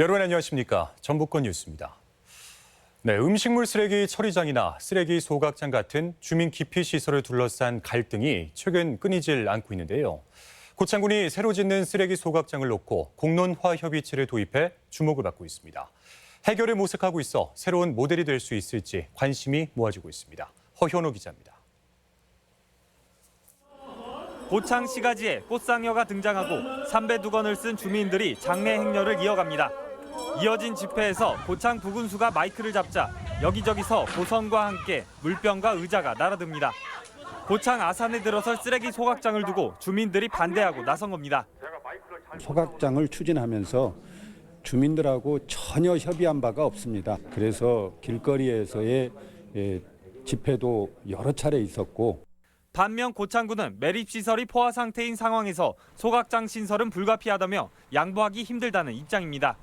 여러분 안녕하십니까? 전북권 뉴스입니다. 네, 음식물 쓰레기 처리장이나 쓰레기 소각장 같은 주민 기피 시설을 둘러싼 갈등이 최근 끊이질 않고 있는데요. 고창군이 새로 짓는 쓰레기 소각장을 놓고 공론화 협의체를 도입해 주목을 받고 있습니다. 해결을 모색하고 있어 새로운 모델이 될 수 있을지 관심이 모아지고 있습니다. 허현호 기자입니다. 고창 시가지에 꽃상여가 등장하고 삼배두건을 쓴 주민들이 장례 행렬을 이어갑니다. 이어진 집회에서 고창 부군수가 마이크를 잡자 여기저기서 보선과 함께 물병과 의자가 날아듭니다. 고창 아산에 들어설 쓰레기 소각장을 두고 주민들이 반대하고 나선 겁니다. 소각장을 추진하면서 주민들하고 전혀 협의한 바가 없습니다. 그래서 길거리에서의 집회도 여러 차례 있었고, 반면 고창군은 매립시설이 포화 상태인 상황에서 소각장 신설은 불가피하다며 양보하기 힘들다는 입장입니다.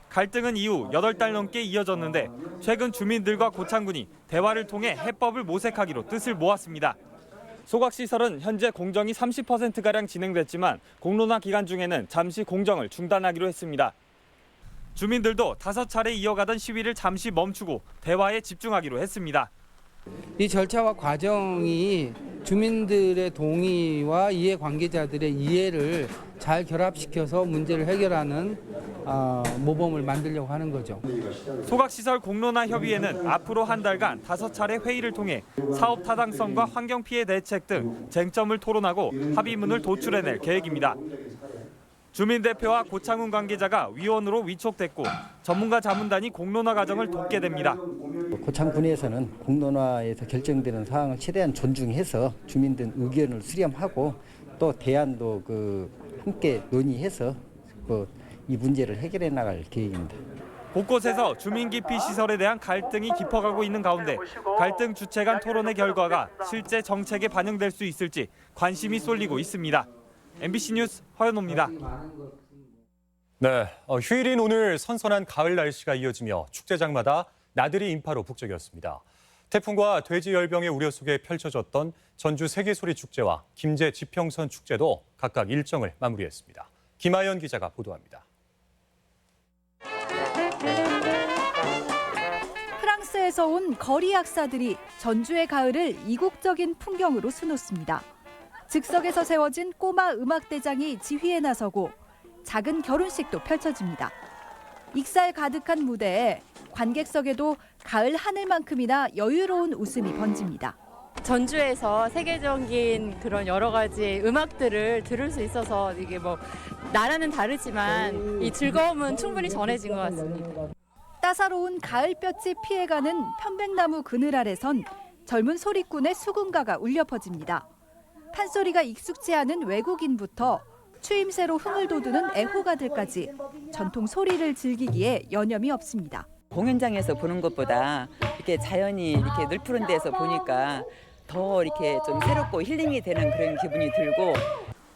갈등은 이후 8달 넘게 이어졌는데 최근 주민들과 고창군이 대화를 통해 해법을 모색하기로 뜻을 모았습니다. 소각시설은 현재 공정이 30%가량 진행됐지만 공론화 기간 중에는 잠시 공정을 중단하기로 했습니다. 주민들도 5차례 이어가던 시위를 잠시 멈추고 대화에 집중하기로 했습니다. 이 절차와 과정이 주민들의 동의와 이해관계자들의 이해를 잘 결합시켜서 문제를 해결하는 모범을 만들려고 하는 거죠. 소각시설 공론화 협의회는 앞으로 한 달간 5차례 회의를 통해 사업 타당성과 환경피해 대책 등 쟁점을 토론하고 합의문을 도출해낼 계획입니다. 주민대표와 고창군 관계자가 위원으로 위촉됐고 전문가 자문단이 공론화 과정을 돕게 됩니다. 고창군에서는 공론화에서 결정되는 사항을 최대한 존중해서 주민들 의견을 수렴하고 또 대안도 함께 논의해서 이 문제를 해결해 나갈 계획입니다. 곳곳에서 주민 기피 시설에 대한 갈등이 깊어가고 있는 가운데 갈등 주체 간 토론의 결과가 실제 정책에 반영될 수 있을지 관심이 쏠리고 있습니다. MBC 뉴스 허연호입니다. 네, 휴일인 오늘 선선한 가을 날씨가 이어지며 축제장마다 나들이 인파로 북적였습니다. 태풍과 돼지열병의 우려 속에 펼쳐졌던 전주 세계소리 축제와 김제 지평선 축제도 각각 일정을 마무리했습니다. 김하연 기자가 보도합니다. 프랑스에서 온 거리 약사들이 전주의 가을을 이국적인 풍경으로 수놓습니다. 즉석에서 세워진 꼬마 음악대장이 지휘에 나서고 작은 결혼식도 펼쳐집니다. 익살 가득한 무대에 관객석에도 가을 하늘만큼이나 여유로운 웃음이 번집니다. 전주에서 세계적인 그런 여러 가지 음악들을 들을 수 있어서 이게 나라는 다르지만 이 즐거움은 충분히 전해진 것 같습니다. 따사로운 가을볕이 피해가는 편백나무 그늘 아래선 젊은 소리꾼의 수군가가 울려 퍼집니다. 판소리가 익숙지 않은 외국인부터 추임새로 흥을 돋우는 애호가들까지 전통 소리를 즐기기에 여념이 없습니다. 공연장에서 보는 것보다 이렇게 자연이 이렇게 늘푸른 데서 보니까 더 이렇게 좀 새롭고 힐링이 되는 그런 기분이 들고,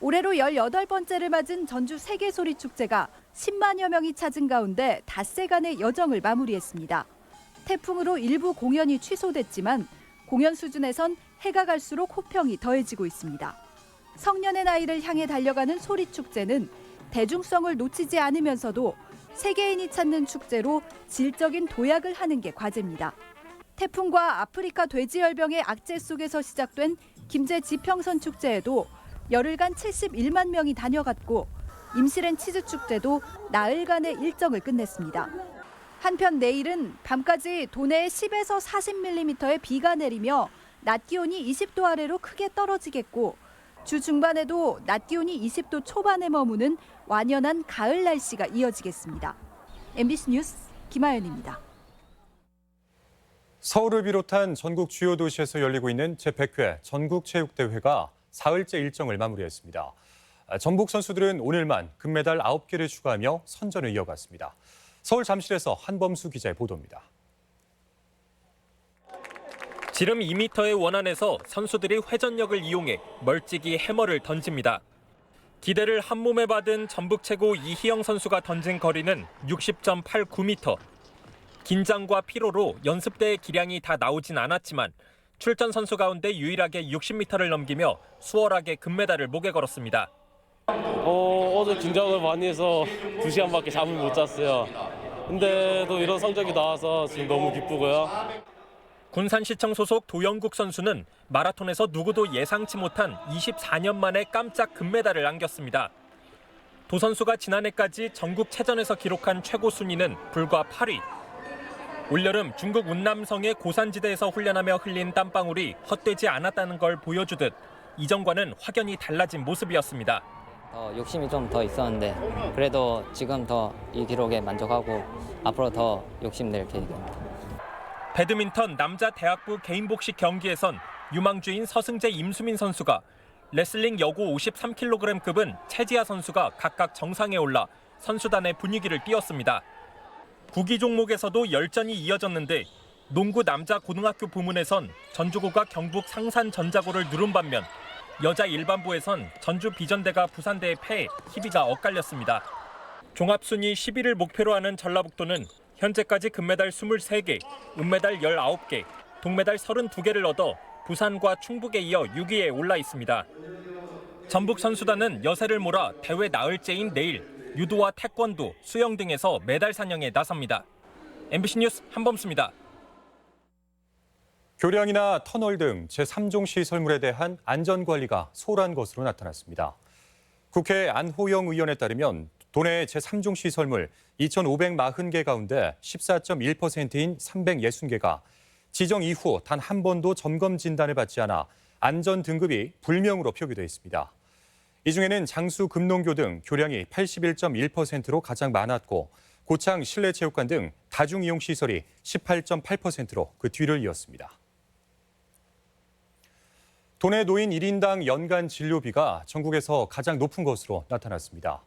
올해로 18번째를 맞은 전주 세계소리 축제가 10만여 명이 찾은 가운데 닷새간의 여정을 마무리했습니다. 태풍으로 일부 공연이 취소됐지만 공연 수준에선 해가 갈수록 호평이 더해지고 있습니다. 성년의 나이를 향해 달려가는 소리축제는 대중성을 놓치지 않으면서도 세계인이 찾는 축제로 질적인 도약을 하는 게 과제입니다. 태풍과 아프리카 돼지열병의 악재 속에서 시작된 김제 지평선 축제에도 열흘간 71만 명이 다녀갔고 임실엔 치즈축제도 나흘간의 일정을 끝냈습니다. 한편 내일은 밤까지 도내에 10에서 40mm의 비가 내리며 낮 기온이 20도 아래로 크게 떨어지겠고 주 중반에도 낮 기온이 20도 초반에 머무는 완연한 가을 날씨가 이어지겠습니다. MBC 뉴스 김하연입니다. 서울을 비롯한 전국 주요 도시에서 열리고 있는 제100회 전국체육대회가 사흘째 일정을 마무리했습니다. 전북 선수들은 오늘만 금메달 9개를 추가하며 선전을 이어갔습니다. 서울 잠실에서 한범수 기자의 보도입니다. 지름 2m의 원안에서 선수들이 회전력을 이용해 멀찍이 해머를 던집니다. 기대를 한 몸에 받은 전북 최고 이희영 선수가 던진 거리는 60.89m. 긴장과 피로로 연습대의 기량이 다 나오진 않았지만 출전 선수 가운데 유일하게 60m를 넘기며 수월하게 금메달을 목에 걸었습니다. 어제 긴장을 많이 해서 2시간밖에 잠을 못 잤어요. 근데도 이런 성적이 나와서 지금 너무 기쁘고요. 군산시청 소속 도영국 선수는 마라톤에서 누구도 예상치 못한 24년 만에 깜짝 금메달을 안겼습니다. 도 선수가 지난해까지 전국체전에서 기록한 최고 순위는 불과 8위. 올여름 중국 운남성의 고산지대에서 훈련하며 흘린 땀방울이 헛되지 않았다는 걸 보여주듯 이전과는 확연히 달라진 모습이었습니다. 욕심이 좀 더 있었는데 그래도 지금 더 이 기록에 만족하고 앞으로 더 욕심낼 계획입니다. 배드민턴 남자 대학부 개인복식 경기에선 유망주인 서승재 임수민 선수가 레슬링 여고 53kg급은 최지아 선수가 각각 정상에 올라 선수단의 분위기를 띄웠습니다. 구기 종목에서도 열전이 이어졌는데 농구 남자 고등학교 부문에선 전주고가 경북 상산전자고를 누른 반면 여자 일반부에선 전주 비전대가 부산대에 패해 희비가 엇갈렸습니다. 종합순위 10위를 목표로 하는 전라북도는 현재까지 금메달 23개, 은메달 19개, 동메달 32개를 얻어 부산과 충북에 이어 6위에 올라 있습니다. 전북 선수단은 여세를 몰아 대회 나흘째인 내일 유도와 태권도, 수영 등에서 메달 사냥에 나섭니다. MBC 뉴스 한범수입니다. 교량이나 터널 등 제3종 시설물에 대한 안전관리가 소홀한 것으로 나타났습니다. 국회 안호영 의원에 따르면 도내 제3종 시설물 2,540개 가운데 14.1%인 360개가 지정 이후 단 한 번도 점검 진단을 받지 않아 안전 등급이 불명으로 표기돼 있습니다. 이 중에는 장수 금농교 등 교량이 81.1%로 가장 많았고 고창 실내체육관 등 다중이용시설이 18.8%로 그 뒤를 이었습니다. 도내 노인 1인당 연간 진료비가 전국에서 가장 높은 것으로 나타났습니다.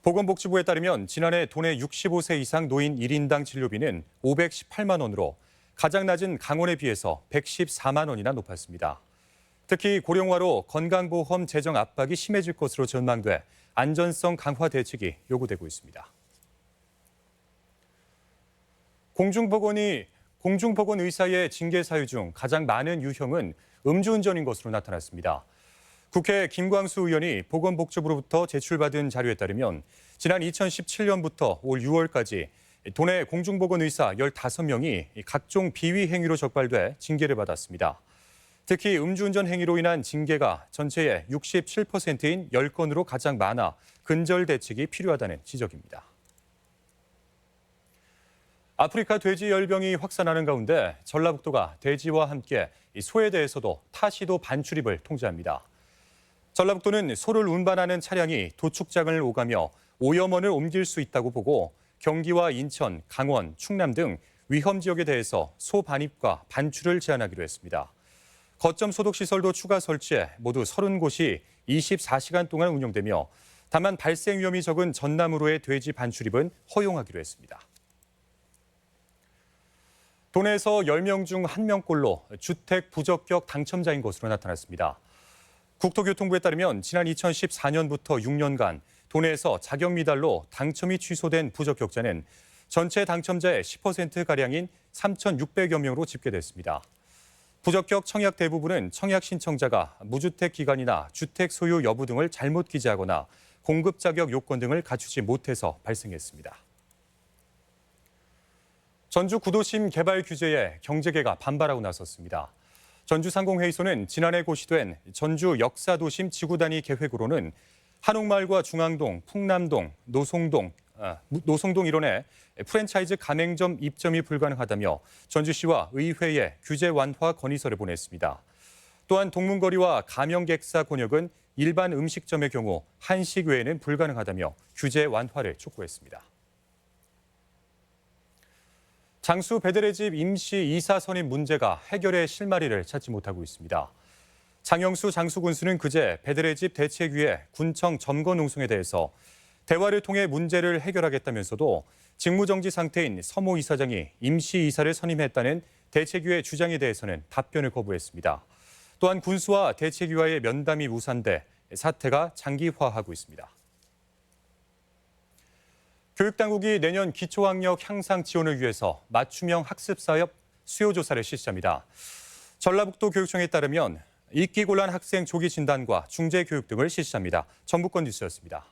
보건복지부에 따르면 지난해 도내 65세 이상 노인 1인당 진료비는 518만 원으로 가장 낮은 강원에 비해서 114만 원이나 높았습니다. 특히 고령화로 건강보험 재정 압박이 심해질 것으로 전망돼 안전성 강화 대책이 요구되고 있습니다. 공중보건 의사의 징계 사유 중 가장 많은 유형은 음주운전인 것으로 나타났습니다. 국회 김광수 의원이 보건복지부로부터 제출받은 자료에 따르면 지난 2017년부터 올 6월까지 도내 공중보건 의사 15명이 각종 비위 행위로 적발돼 징계를 받았습니다. 특히 음주운전 행위로 인한 징계가 전체의 67%인 10건으로 가장 많아 근절 대책이 필요하다는 지적입니다. 아프리카 돼지 열병이 확산하는 가운데 전라북도가 돼지와 함께 소에 대해서도 타시도 반출입을 통제합니다. 전라북도는 소를 운반하는 차량이 도축장을 오가며 오염원을 옮길 수 있다고 보고 경기와 인천, 강원, 충남 등 위험 지역에 대해서 소 반입과 반출을 제한하기로 했습니다. 거점 소독 시설도 추가 설치해 모두 30곳이 24시간 동안 운영되며 다만 발생 위험이 적은 전남으로의 돼지 반출입은 허용하기로 했습니다. 도내에서 10명 중 1명꼴로 주택 부적격 당첨자인 것으로 나타났습니다. 국토교통부에 따르면 지난 2014년부터 6년간 도내에서 자격 미달로 당첨이 취소된 부적격자는 전체 당첨자의 10%가량인 3,600여 명으로 집계됐습니다. 부적격 청약 대부분은 청약 신청자가 무주택 기간이나 주택 소유 여부 등을 잘못 기재하거나 공급 자격 요건 등을 갖추지 못해서 발생했습니다. 전주 구도심 개발 규제에 경제계가 반발하고 나섰습니다. 전주상공회의소는 지난해 고시된 전주 역사도심 지구단위 계획으로는 한옥마을과 중앙동, 풍남동, 노송동 일원에 프랜차이즈 가맹점 입점이 불가능하다며 전주시와 의회에 규제 완화 건의서를 보냈습니다. 또한 동문거리와 가명객사 권역은 일반 음식점의 경우 한식 외에는 불가능하다며 규제 완화를 촉구했습니다. 장수 배들의 집 임시 이사 선임 문제가 해결의 실마리를 찾지 못하고 있습니다. 장영수 장수군수는 그제 배들의 집 대책위에 군청 점거 농성에 대해서 대화를 통해 문제를 해결하겠다면서도 직무정지 상태인 서모 이사장이 임시 이사를 선임했다는 대책위의 주장에 대해서는 답변을 거부했습니다. 또한 군수와 대책위와의 면담이 무산돼 사태가 장기화하고 있습니다. 교육당국이 내년 기초학력 향상 지원을 위해서 맞춤형 학습사업 수요조사를 실시합니다. 전라북도 교육청에 따르면 읽기 곤란 학생 조기 진단과 중재 교육 등을 실시합니다. 전북권 뉴스였습니다.